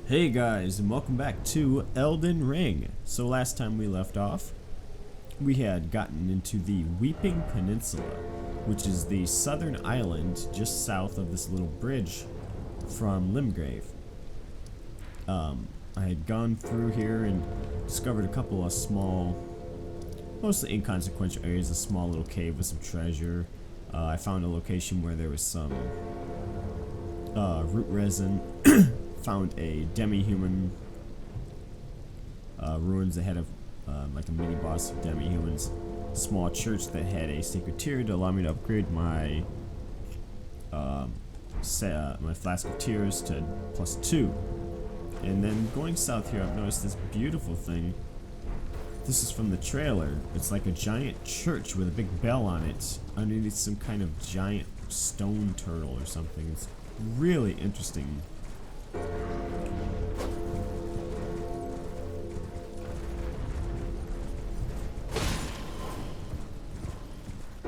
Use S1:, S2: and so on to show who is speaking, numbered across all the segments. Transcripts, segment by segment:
S1: Hey guys, and welcome back to Elden Ring. So last time we left off, we had gotten into the Weeping Peninsula, which is the southern island just south of this little bridge from Limgrave. I had gone through here and discovered a couple of small, mostly inconsequential areas, a small little cave with some treasure. I found a location where there was some root resin. Found a demi-human ruins that had like a mini boss of demi-humans, small church that had a sacred tear to allow me to upgrade my my flask of tears to +2. And then going south here, I've noticed this beautiful thing. This is from the trailer. It's like a giant church with a big bell on it underneath some kind of giant stone turtle or something. It's really interesting.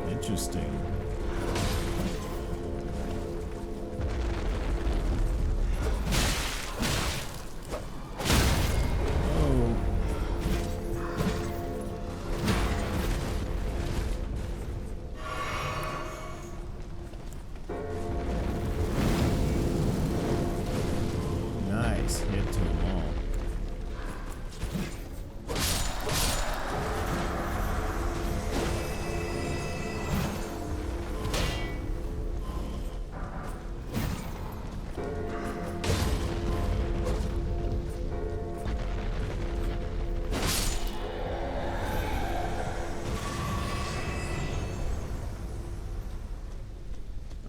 S1: Interesting. Oh. Nice hit to them all.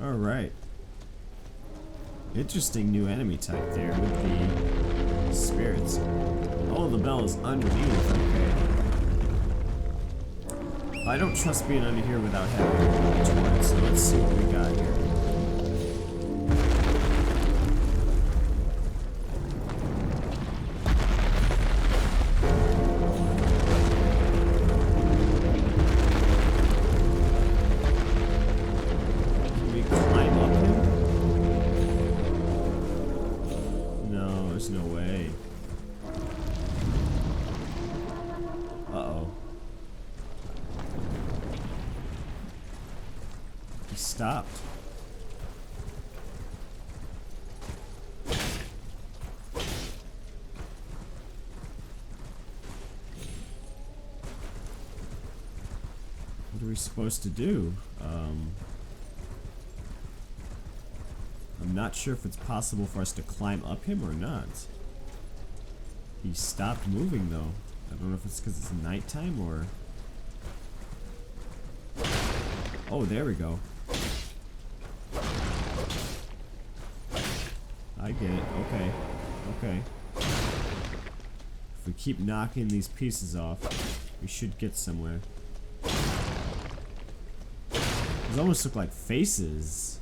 S1: Alright. Interesting new enemy type there with the spirits. Oh, the bell is underneath, okay. I don't trust being under here without having a torch, so let's see what we got here. No way. Uh-oh. He stopped. What are we supposed to do? I'm not sure if it's possible for us to climb up him or not. He stopped moving though. I don't know if it's because it's nighttime or... Oh, there we go. I get it. Okay. Okay. If we keep knocking these pieces off, we should get somewhere. These almost look like faces.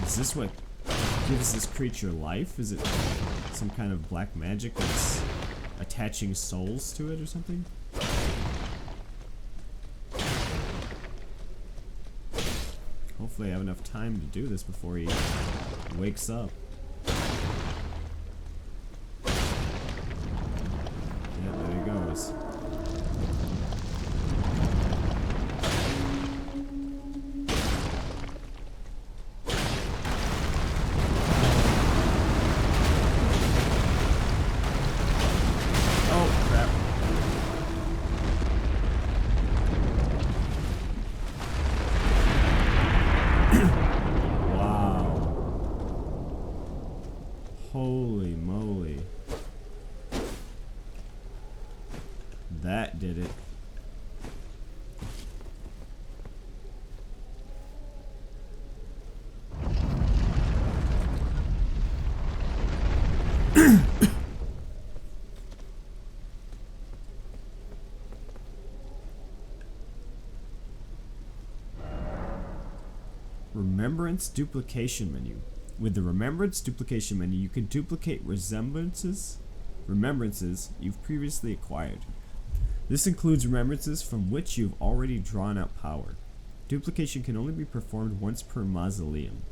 S1: Is this what gives this creature life? Is it some kind of black magic that's attaching souls to it or something? Hopefully I have enough time to do this before he wakes up. Yeah, there he goes. Holy moly. That did it. Remembrance duplication menu. With the Remembrance duplication menu, you can duplicate remembrances you've previously acquired. This includes remembrances from which you've already drawn out power. Duplication can only be performed once per mausoleum.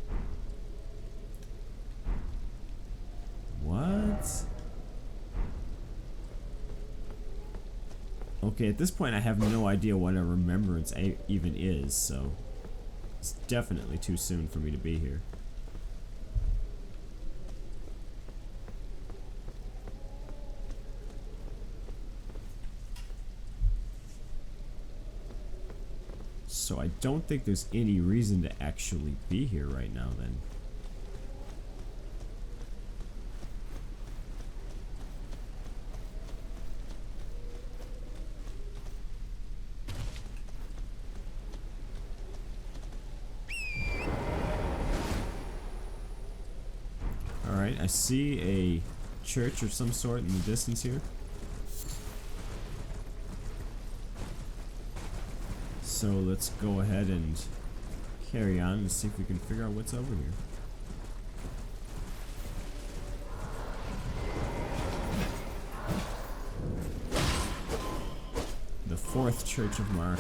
S1: What? Okay, at this point I have no idea what a remembrance even is, so it's definitely too soon for me to be here. So I don't think there's any reason to actually be here right now then. Alright, I see a church of some sort in the distance here. So let's go ahead and carry on and see if we can figure out what's over here. The fourth Church of Mark.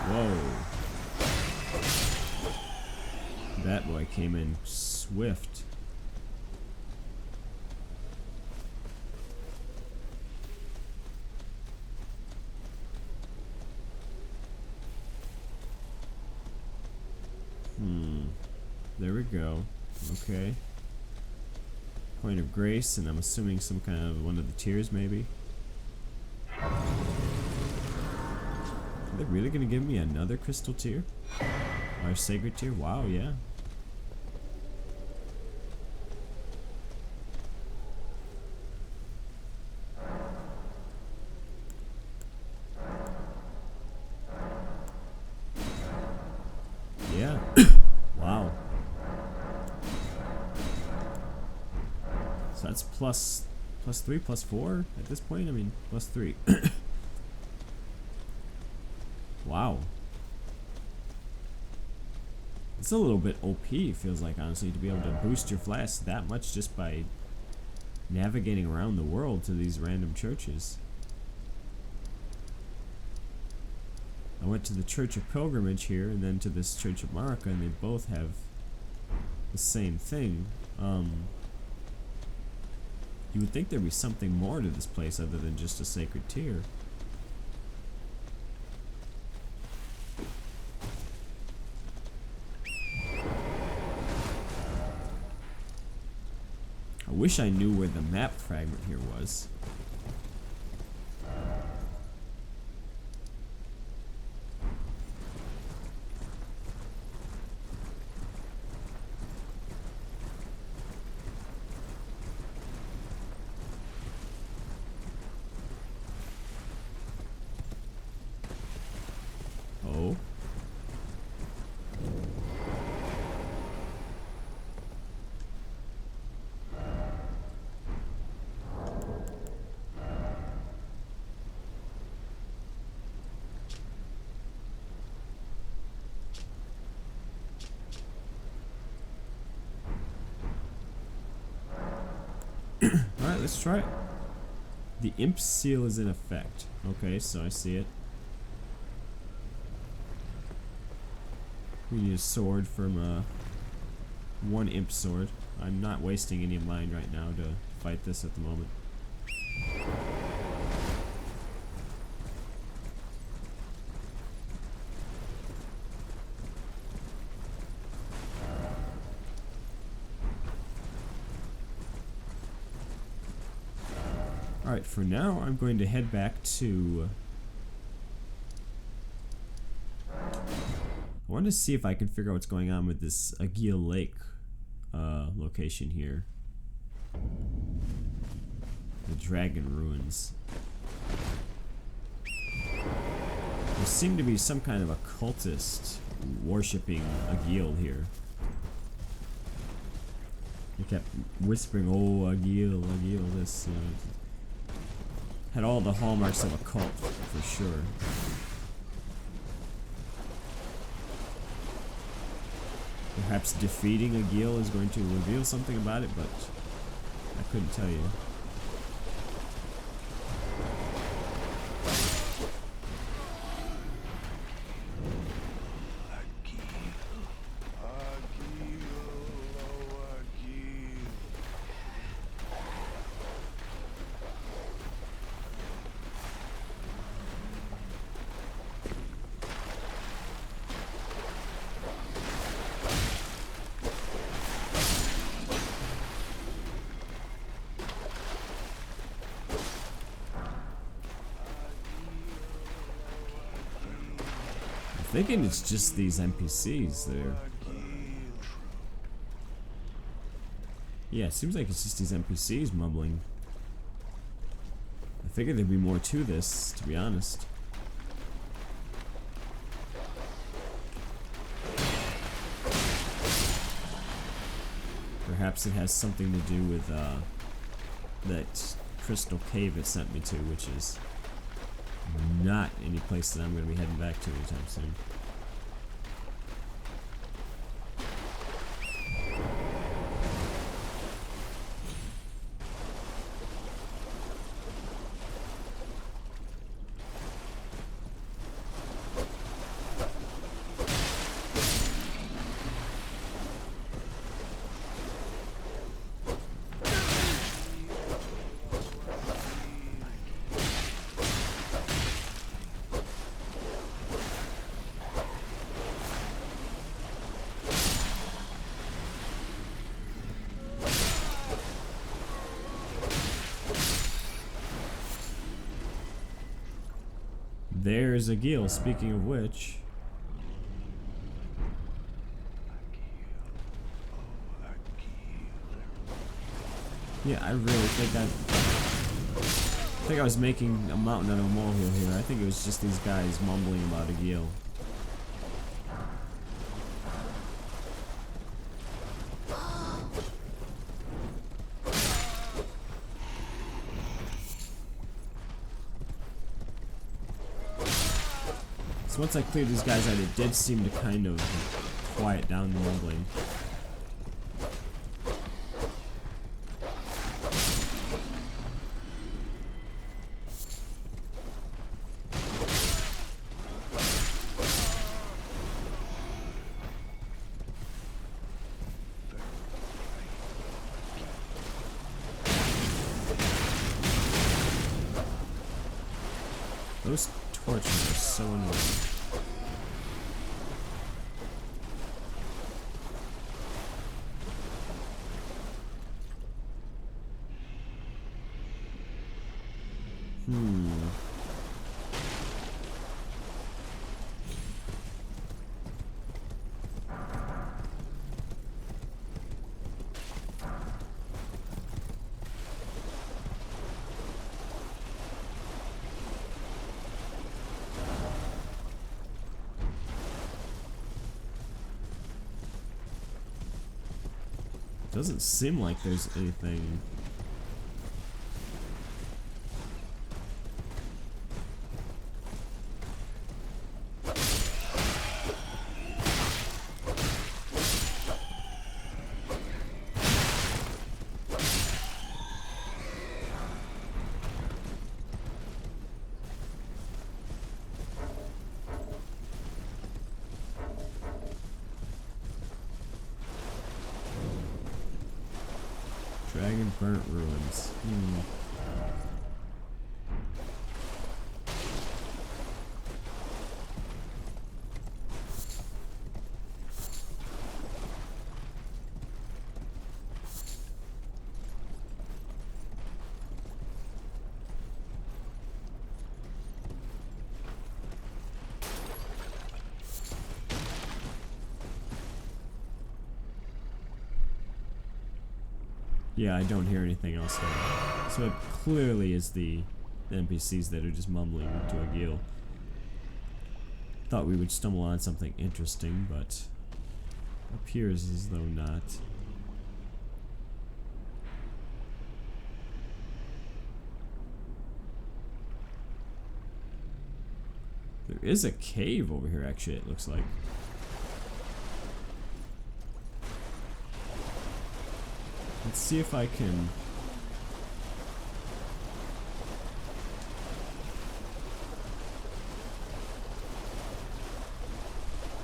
S1: Whoa. That boy came in swift. There we go. Okay. Point of grace, and I'm assuming some kind of one of the tiers, maybe. Are they really gonna give me another crystal tier? Or sacred tier? Wow, yeah. Yeah. Wow. So that's plus 3, plus 4 at this point? I mean, plus 3. Wow. It's a little bit OP, feels like, honestly, to be able to boost your flask that much just by navigating around the world to these random churches. I went to the Church of Pilgrimage here and then to this Church of Marika, and they both have the same thing. You would think there'd be something more to this place other than just a sacred tier. I wish I knew where the map fragment here was. Alright, let's try it. The imp seal is in effect. Okay, so I see it. We need a sword from one imp sword. I'm not wasting any of mine right now to fight this at the moment. Alright, for now, I'm going to head back to... I want to see if I can figure out what's going on with this Agil Lake location here. The Dragon Ruins. There seemed to be some kind of a cultist worshipping Agil here. They kept whispering, "Oh, Agil, Agil," this, had all the hallmarks of a cult, for sure. Perhaps defeating a Gil is going to reveal something about it, but I couldn't tell you. I'm thinking it's just these NPCs that are... Yeah, it seems like it's just these NPCs mumbling. I figured there'd be more to this, to be honest. Perhaps it has something to do with that crystal cave it sent me to, which is not any place that I'm going to be heading back to anytime soon. There's a Gil, speaking of which. Yeah, I really think I was making a mountain out of a molehill here. I think it was just these guys mumbling about a Gil. Once I cleared these guys out, it did seem to kind of quiet down the mumbling. Those torches are so annoying. Doesn't seem like there's anything. Dragon Burnt Ruins. Yeah, I don't hear anything else there. So it clearly is the NPCs that are just mumbling to a Gil. Thought we would stumble on something interesting, but appears as though not. There is a cave over here, actually, it looks like. Let's see if I can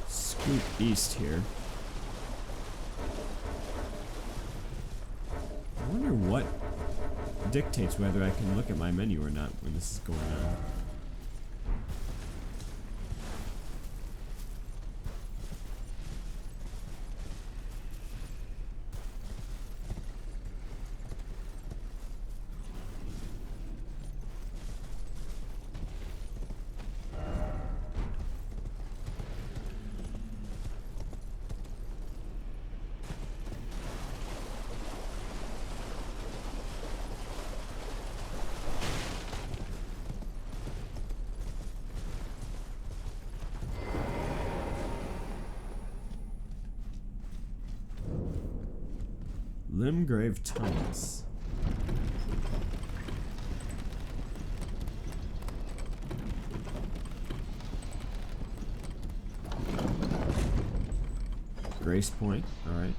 S1: scoot east here. I wonder what dictates whether I can look at my menu or not when this is going on. Limgrave tunnels. Grace point, alright.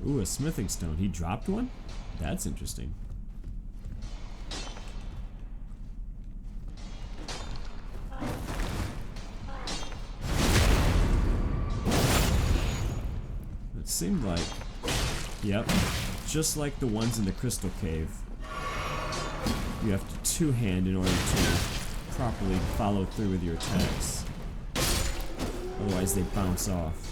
S1: Ooh, a smithing stone. He dropped one? That's interesting. It seemed like... Yep. Just like the ones in the crystal cave. You have to two-hand in order to properly follow through with your attacks. Otherwise they bounce off.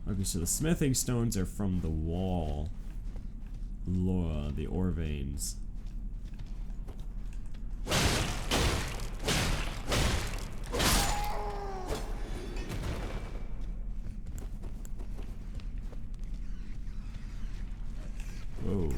S1: Okay, so the smithing stones are from the wall. Laura, the ore veins. Whoa.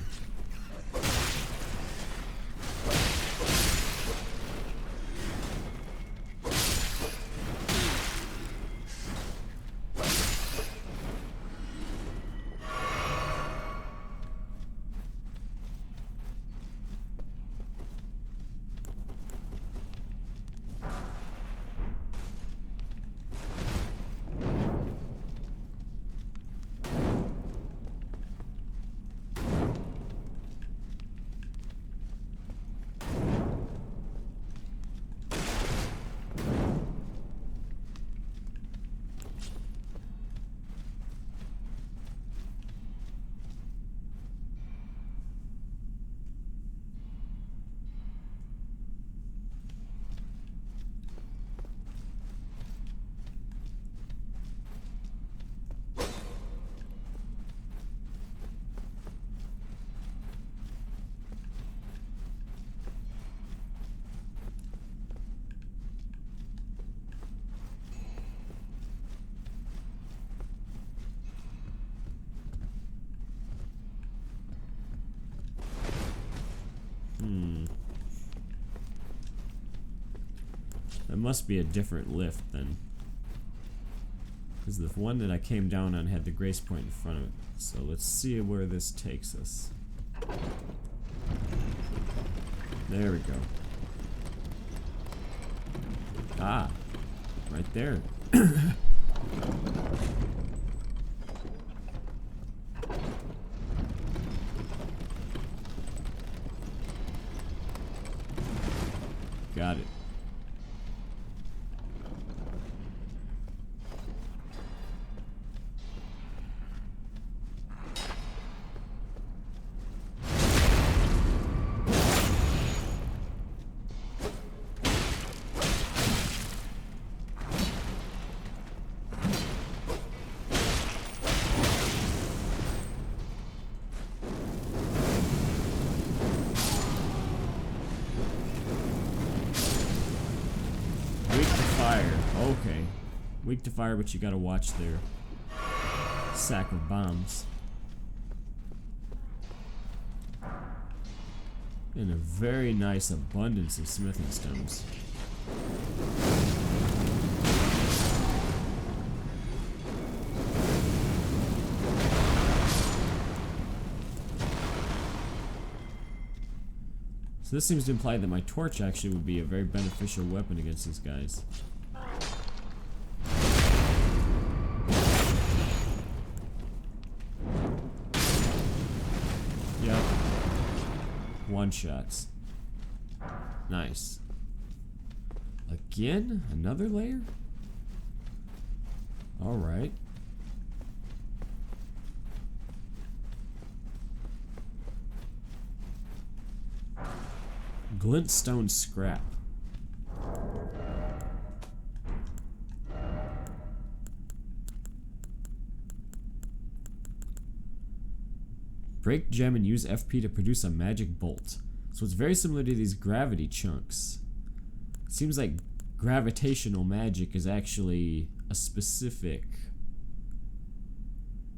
S1: It must be a different lift then. Because the one that I came down on had the grace point in front of it. So let's see where this takes us. There we go. Ah, right there. Got it. Okay. Weak to fire, but you gotta watch their sack of bombs. And a very nice abundance of smithing stones. So this seems to imply that my torch actually would be a very beneficial weapon against these guys. One shots. Nice. Again? Another layer? Alright. Glintstone scrap. Break gem and use FP to produce a magic bolt. So it's very similar to these gravity chunks. It seems like gravitational magic is actually a specific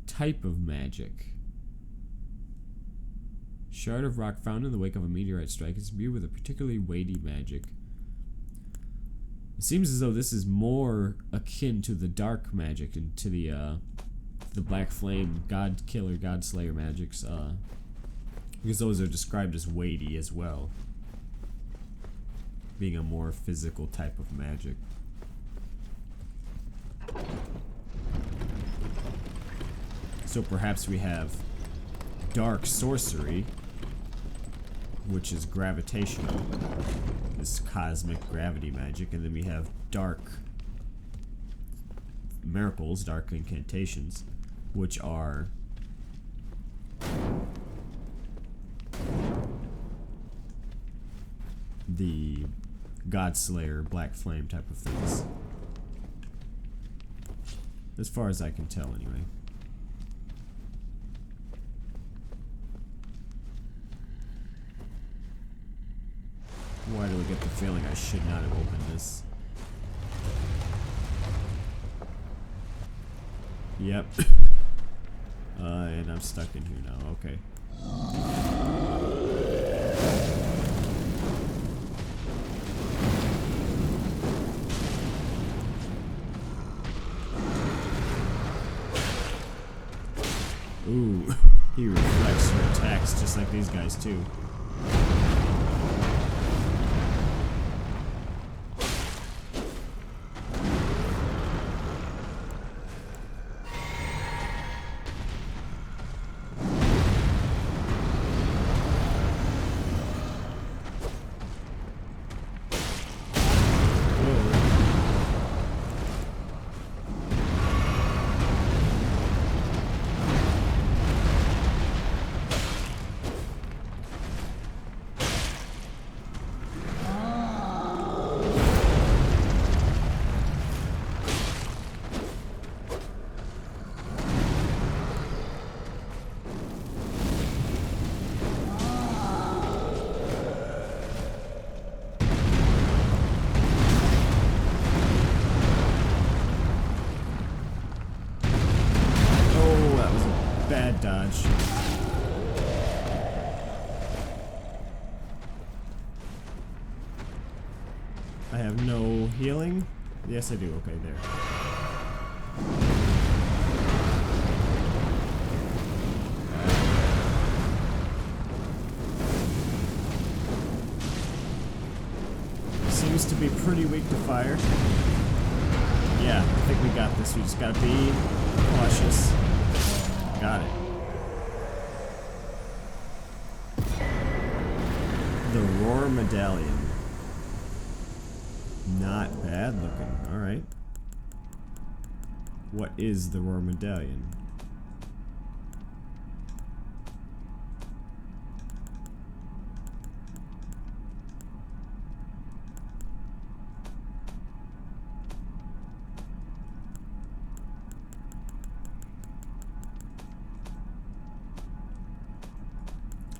S1: type of magic. Shard of rock found in the wake of a meteorite strike is imbued with a particularly weighty magic. It seems as though this is more akin to the dark magic and to the black flame, god killer, god slayer magics, because those are described as weighty as well, being a more physical type of magic. So perhaps we have dark sorcery, which is gravitational, this cosmic gravity magic, and then we have dark miracles, dark incantations, which are the God Slayer, Black Flame type of things. As far as I can tell, anyway. Why do I get the feeling I should not have opened this? Yep. And I'm stuck in here now. Okay. Ooh, he reflects your attacks just like these guys too. I have no healing. Yes, I do. Okay, there. Seems to be pretty weak to fire. Yeah, I think we got this. We just gotta be cautious. Got it. The Roar Medallion. Not bad looking. Alright. What is the Roar Medallion?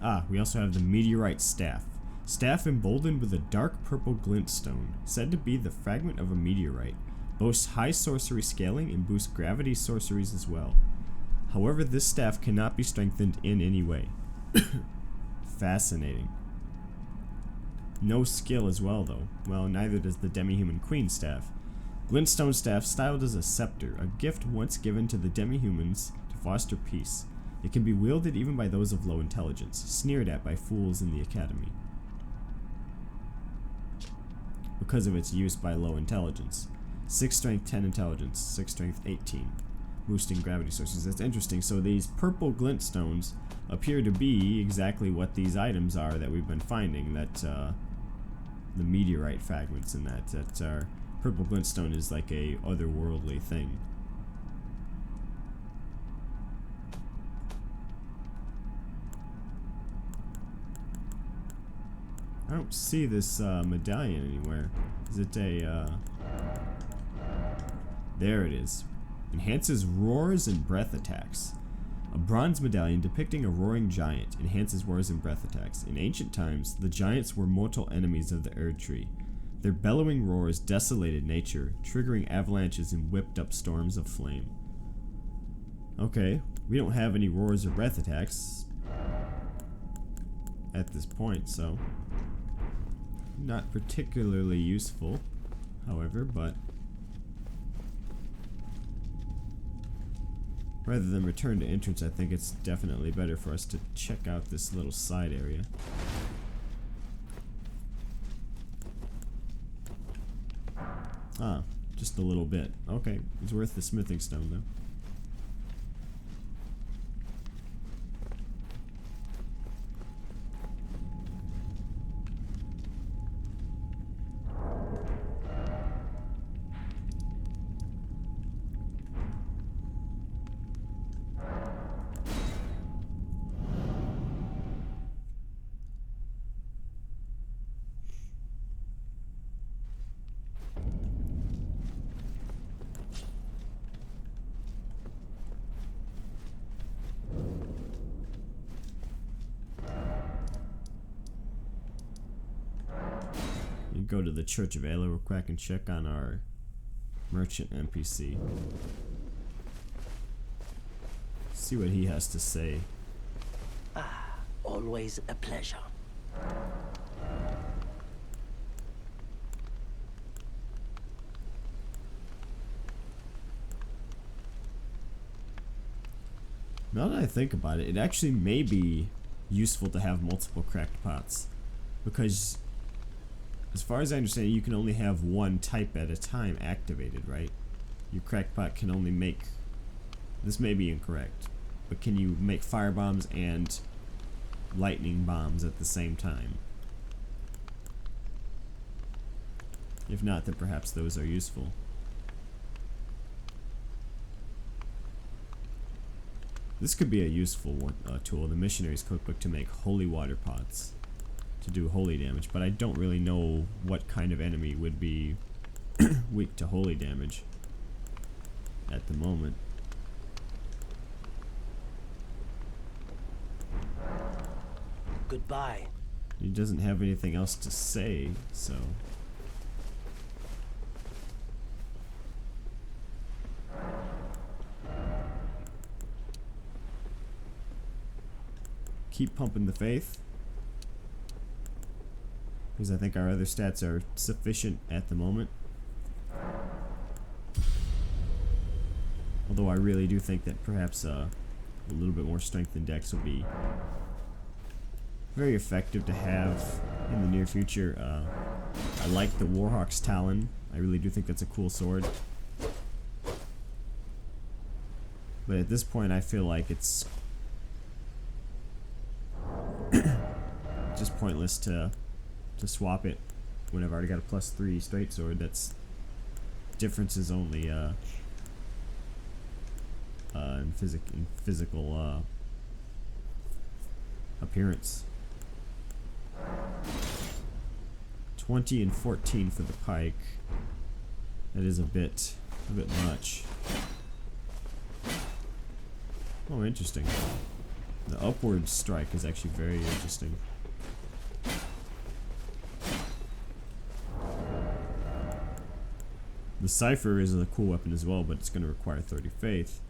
S1: Ah, we also have the Meteorite Staff. Staff emboldened with a dark purple glintstone, said to be the fragment of a meteorite. Boasts high sorcery scaling and boosts gravity sorceries as well. However, this staff cannot be strengthened in any way. Fascinating. No skill as well, though. Well, neither does the demi-human queen staff. Glintstone staff, styled as a scepter, a gift once given to the demi-humans to foster peace. It can be wielded even by those of low intelligence, sneered at by fools in the academy. Because of its use by low intelligence. 6 strength, 10 intelligence, 6 strength, 18. Boosting gravity sources. That's interesting. So these purple glintstones appear to be exactly what these items are that we've been finding. That the meteorite fragments and that our purple glintstone is like a otherworldly thing. I don't see this medallion anywhere. Is it a... There it is. Enhances roars and breath attacks. A bronze medallion depicting a roaring giant enhances roars and breath attacks. In ancient times, the giants were mortal enemies of the Erd Tree. Their bellowing roars desolated nature, triggering avalanches and whipped up storms of flame. Okay, we don't have any roars or breath attacks at this point, so... Not particularly useful, however, but rather than return to entrance, I think it's definitely better for us to check out this little side area. Ah, just a little bit. Okay, it's worth the smithing stone, though. Go to the Church of Ayla real quick and check on our merchant NPC. See what he has to say.
S2: Ah, always a pleasure.
S1: Now that I think about it, it actually may be useful to have multiple cracked pots, because as far as I understand, you can only have one type at a time activated, right? Your cracked pot can only make... This may be incorrect, but can you make fire bombs and lightning bombs at the same time? If not, then perhaps those are useful. This could be a useful one, tool, the Missionary's Cookbook, to make holy water pots to do holy damage, but I don't really know what kind of enemy would be weak to holy damage at the moment.
S2: Goodbye.
S1: He doesn't have anything else to say, so... Keep pumping the faith. because I think our other stats are sufficient at the moment. Although I really do think that perhaps a little bit more strength in dex will be very effective to have in the near future. I like the Warhawk's Talon. I really do think that's a cool sword. But at this point I feel like it's just pointless to swap it when I've already got a +3 straight sword. That's difference is only in physical appearance. 20 and 14 for the pike. That is a bit much. Oh, interesting. The upward strike is actually very interesting. The Cipher is a cool weapon as well, but it's going to require 30 faith.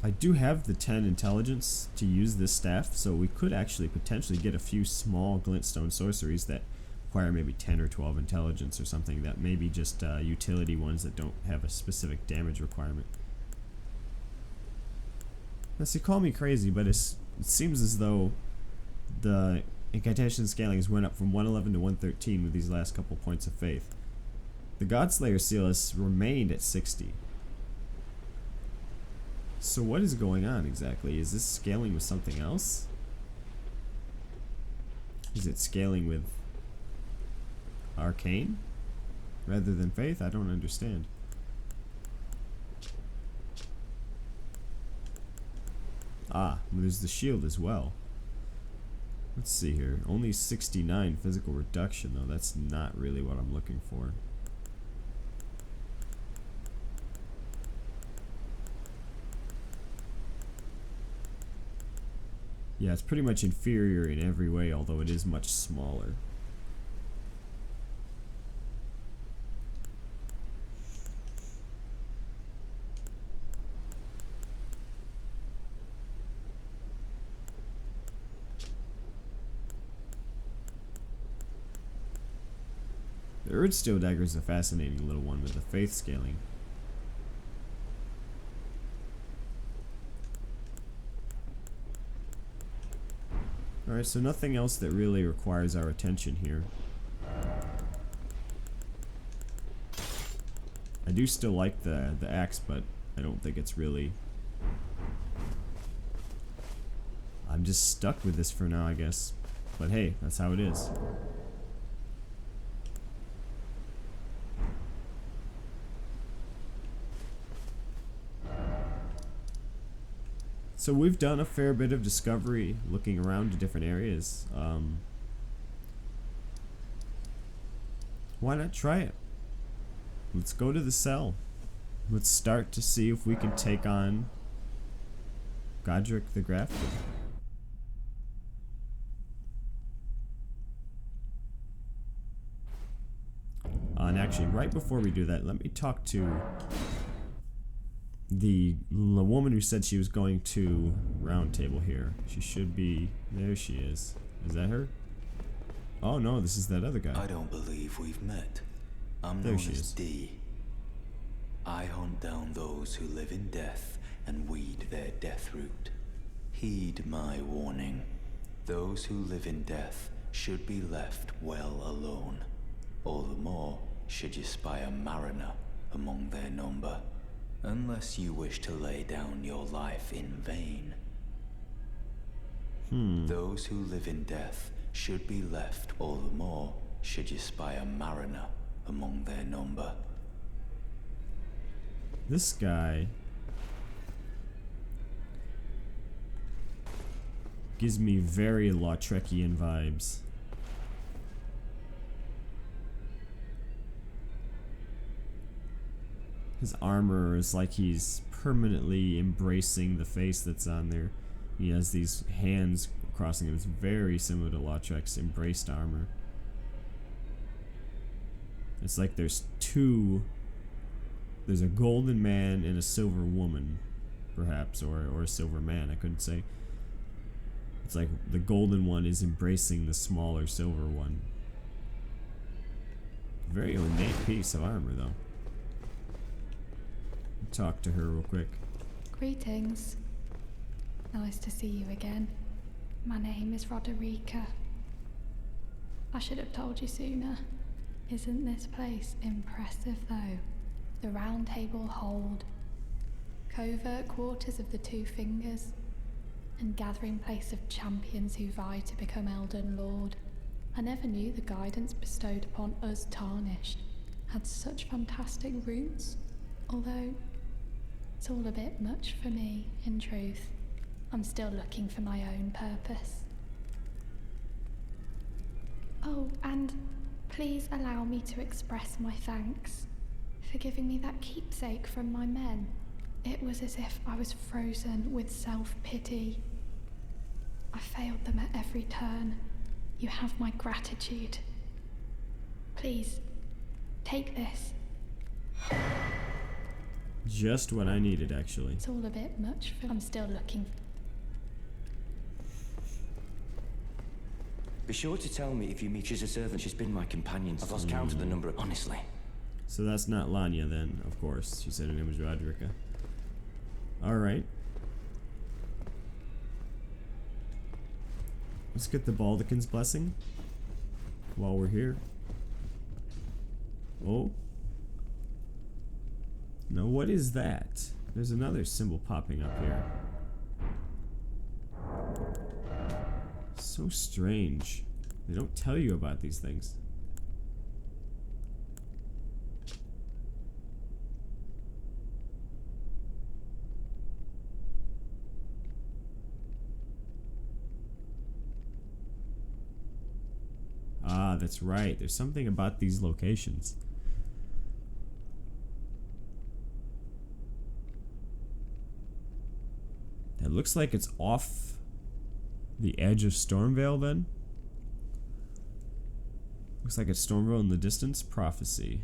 S1: I do have the 10 intelligence to use this staff, so we could actually potentially get a few small glintstone sorceries that require maybe 10 or 12 intelligence or something, that may be just utility ones that don't have a specific damage requirement. Now see, call me crazy, but it seems as though the incantation scalings went up from 111 to 113 with these last couple points of faith. The Godslayer seal has remained at 60. So what is going on exactly? Is this scaling with something else? Is it scaling with arcane rather than faith? I don't understand. Ah, there's the shield as well. Let's see here. Only 69 physical reduction though. That's not really what I'm looking for. Yeah, it's pretty much inferior in every way, although it is much smaller. The Urge Steel Dagger is a fascinating little one with the faith scaling. Alright, so nothing else that really requires our attention here. I do still like the axe, but I don't think it's really... I'm just stuck with this for now, I guess. But hey, that's how it is. So we've done a fair bit of discovery looking around to different areas. Why not try it? Let's go to the cell. Let's start to see if we can take on Godrick the Grafted. And actually, right before we do that, let me talk to the woman who said she was going to Round Table here. She should be... There she is. Is that her? Oh no, this is that other guy.
S3: I don't believe we've met. I'm
S1: There
S3: known
S1: she
S3: as
S1: is.
S3: D. I hunt down those who live in death and weed their death root. Heed my warning. Those who live in death should be left well alone. All the more should you spy a mariner among their number. Unless you wish to lay down your life in vain. Those who live in death should be left all the more should you spy a mariner among their number.
S1: This guy gives me very Lautreckian vibes. His armor is like he's permanently embracing the face that's on there. He has these hands crossing him. It's very similar to Lautrec's embraced armor. It's like there's two. There's a golden man and a silver woman, perhaps, or a silver man. I couldn't say. It's like the golden one is embracing the smaller silver one. Very ornate piece of armor, though. Talk to her real quick.
S4: Greetings. Nice to see you again. My name is Roderica. I should have told you sooner. Isn't this place impressive, though? The Round Table Hold, covert quarters of the Two Fingers, and gathering place of champions who vie to become Elden Lord. I never knew the guidance bestowed upon us Tarnished had such fantastic roots, although it's all a bit much for me, in truth. I'm still looking for my own purpose. Oh, and please allow me to express my thanks for giving me that keepsake from my men. It was as if I was frozen with self-pity. I failed them at every turn. You have my gratitude. Please, take this.
S1: Just what I needed, actually.
S4: It's all a bit much for... I'm still looking.
S2: Be sure to tell me if you meet. She's a servant. She's been my companion. I've lost count of the number. Honestly.
S1: So that's not Lanya then, of course. She said her name was Roderica. Alright. Let's get the Baldekin's blessing while we're here. Oh. Now what is that? There's another symbol popping up here. So strange. They don't tell you about these things. Ah, that's right. There's something about these locations. It looks like it's off the edge of Stormveil then. Looks like it's Stormveil in the distance. Prophecy.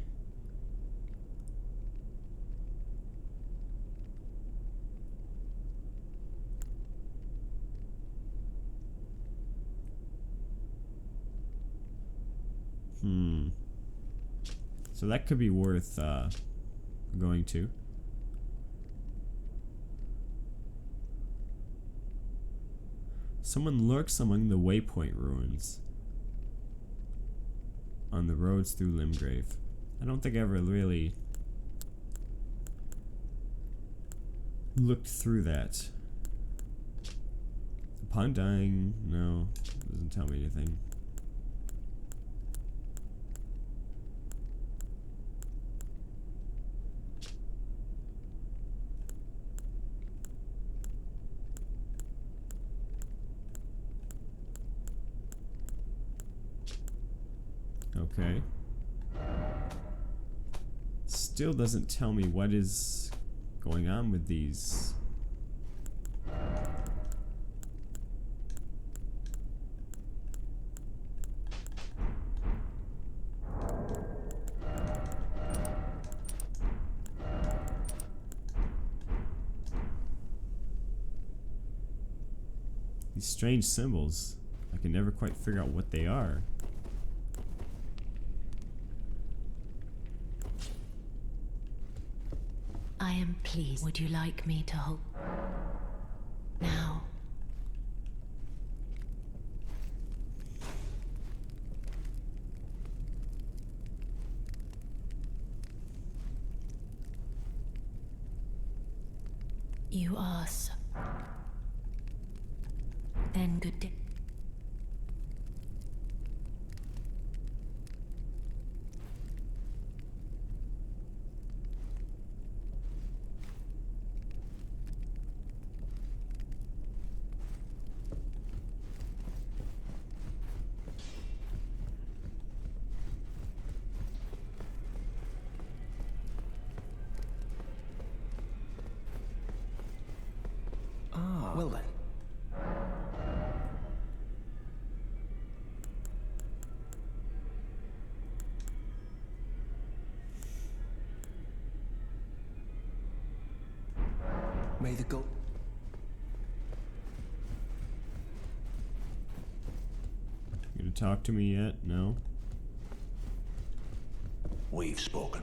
S1: So that could be worth going to. Someone lurks among the waypoint ruins on the roads through Limgrave. I don't think I ever really looked through that. Upon dying, no, doesn't tell me anything. Okay. Still doesn't tell me what is going on with these. These strange symbols. I can never quite figure out what they are.
S5: I am pleased. Would you like me to hold now? You are so. Then good day.
S2: Well then,
S3: May the gold...
S1: You gonna talk to me yet? No?
S6: We've spoken.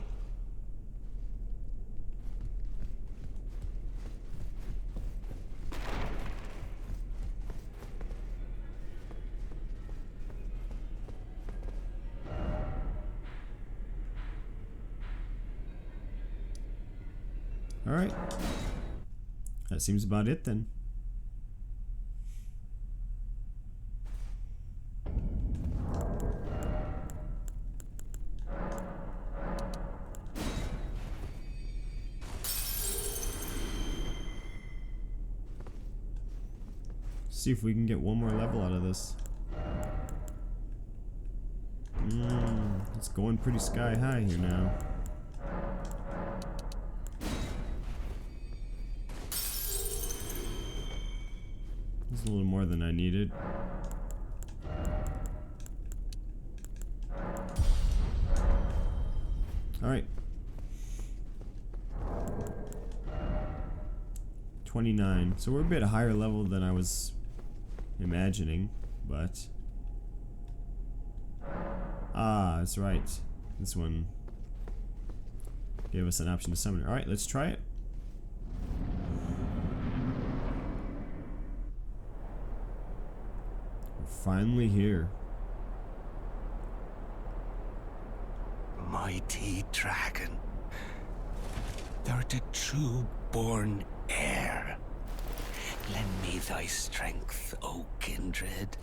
S1: Alright. That seems about it then. See if we can get one more level out of this. It's going pretty sky high here now. This is a little more than I needed. Alright. 29. So we're a bit higher level than I was imagining, but... Ah, that's right. This one gave us an option to summon. Alright, let's try it. Finally here.
S6: Mighty dragon, thou'rt a true born heir. Lend me thy strength, O kindred.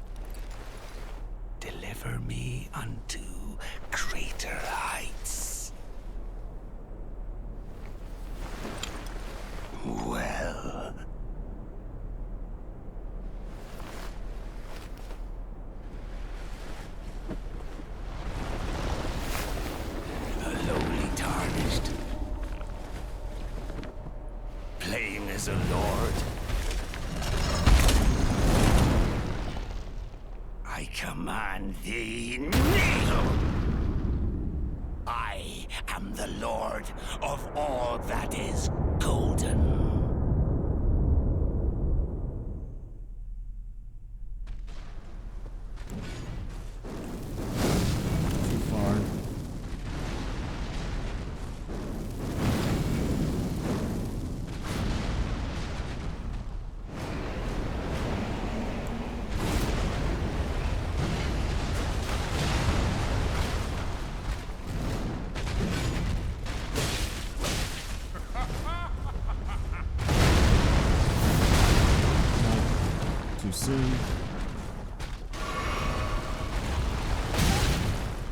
S6: Deliver me unto greater heights. Well. As a lord, I command thee, kneel! I am the lord of all that is golden.
S1: Too far. Too soon.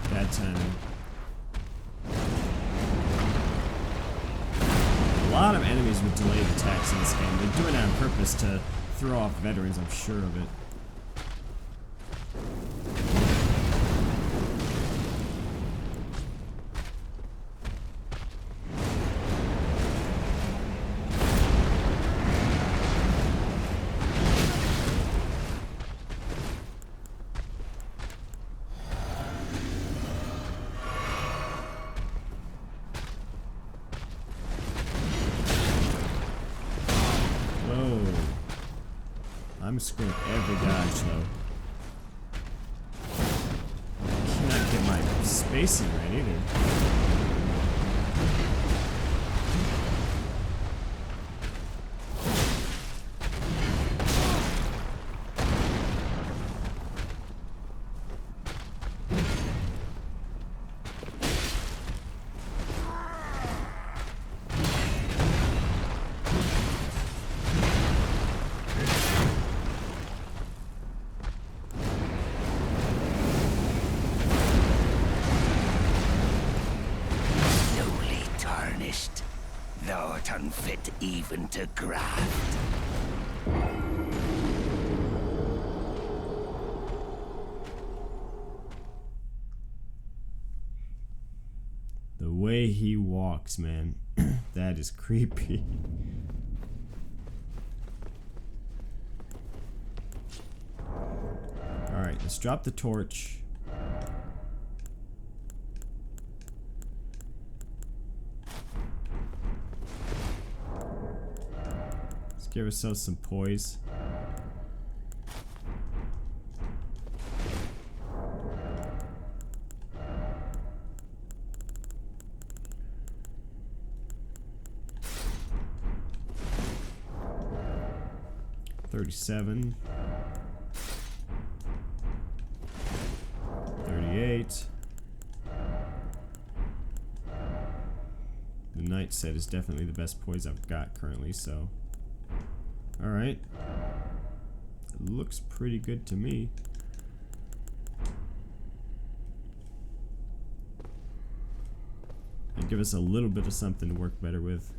S1: Bad timing. A lot of enemies with delayed attacks in this game. They're doing it on purpose to throw off veterans, I'm sure of it. I'm screwing every dodge though. I cannot get my spacing right either.
S6: Thou'rt unfit even to graft.
S1: The way he walks, man, that is creepy. Alright, let's drop the torch. Give ourselves some poise. $37. 38. The knight set is definitely the best poise I've got currently, so. Alright. It looks pretty good to me. And give us a little bit of something to work better with.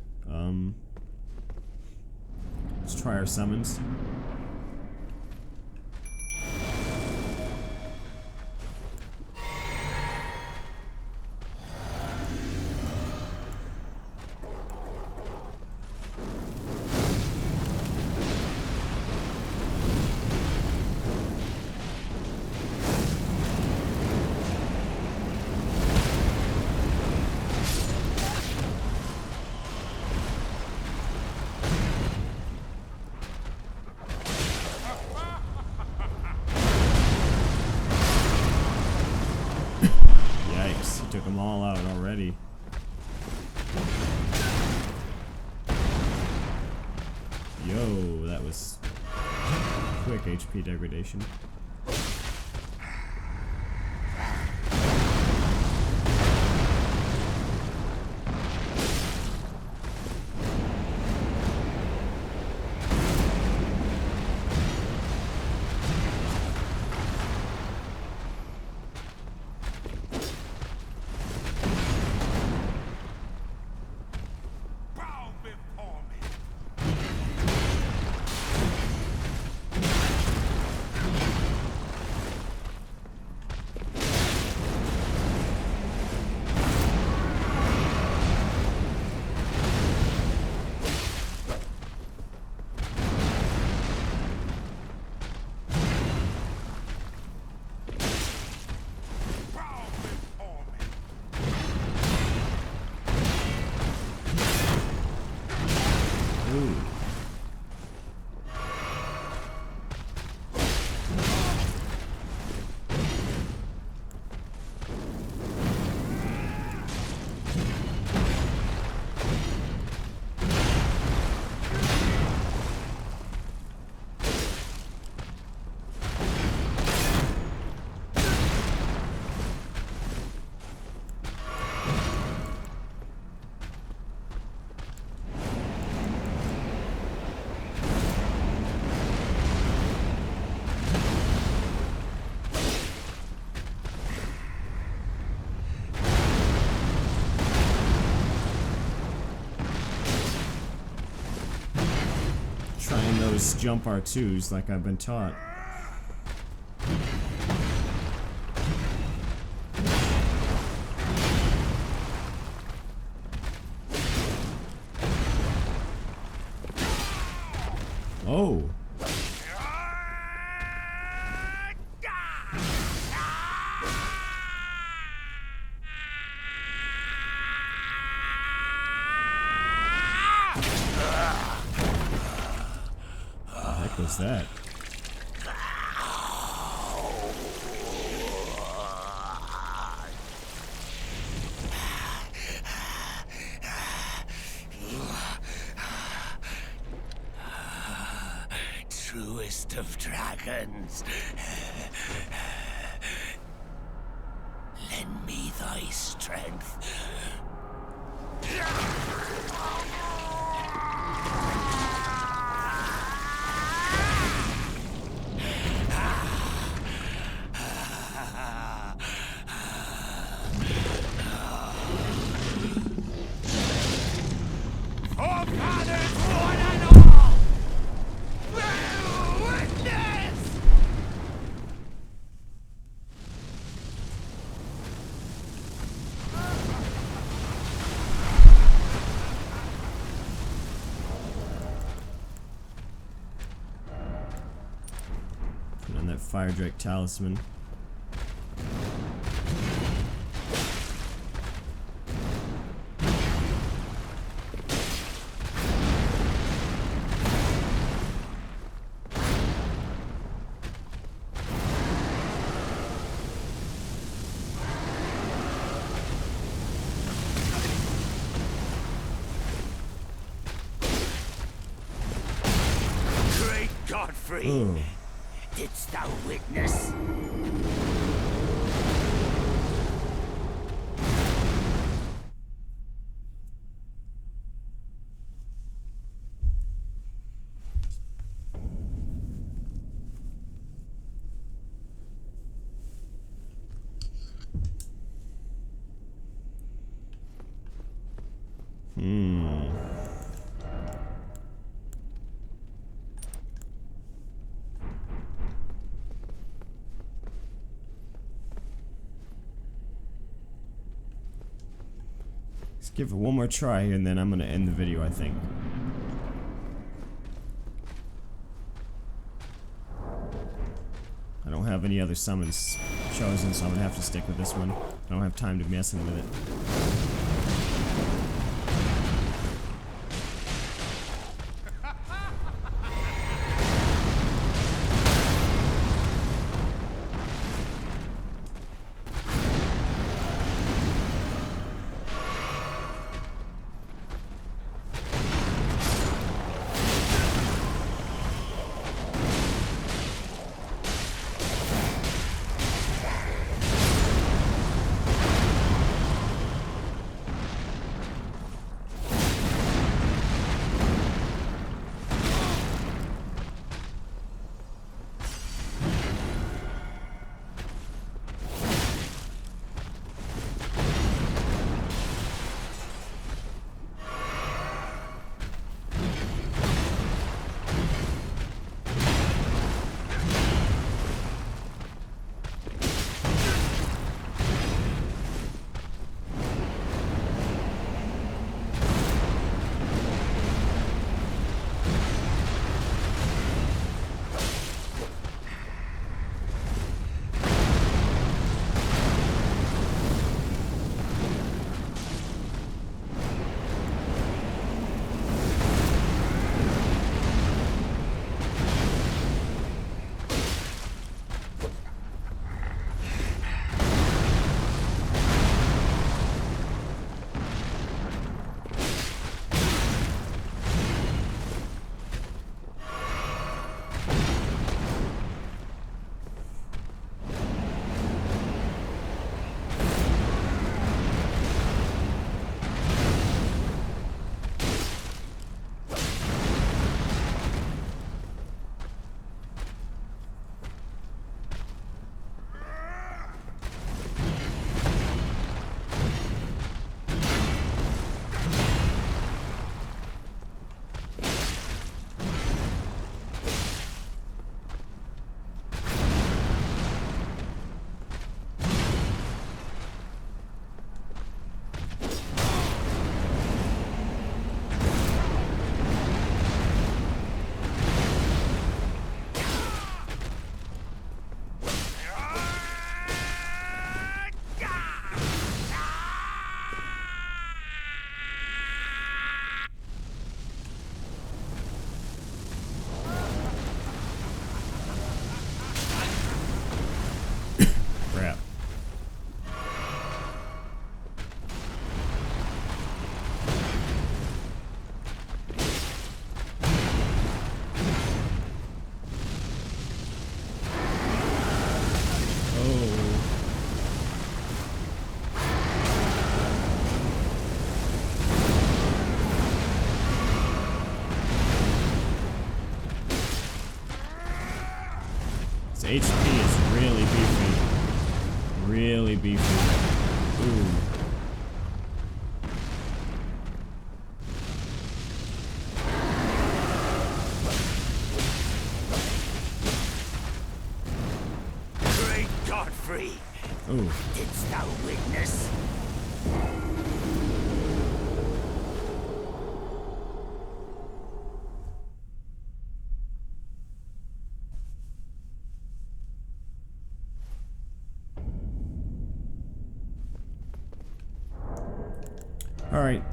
S1: Let's try our summons. Took them all out already. Yo, that was quick HP degradation. Trying those jump R2s like I've been taught. Oh. What's that?
S6: Truest of dragons, lend me thy strength.
S1: Fire Drake Talisman.
S6: Godfrey,
S1: Ooh.
S6: didst thou witness?
S1: Let's give it one more try here, and then I'm gonna end the video, I think. I don't have any other summons chosen, so I'm gonna have to stick with this one. I don't have time to be messing with it. HP is really beefy. Really beefy. Ooh.
S6: Great Godfrey,
S1: Ooh.
S6: didst thou witness?
S1: Alright.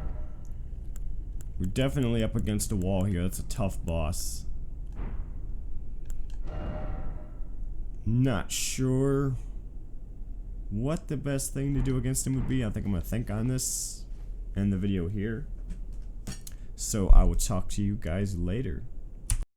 S1: We're definitely up against a wall here. That's a tough boss. Not sure what the best thing to do against him would be. I think I'm going to think on this. End the video here. So I will talk to you guys later.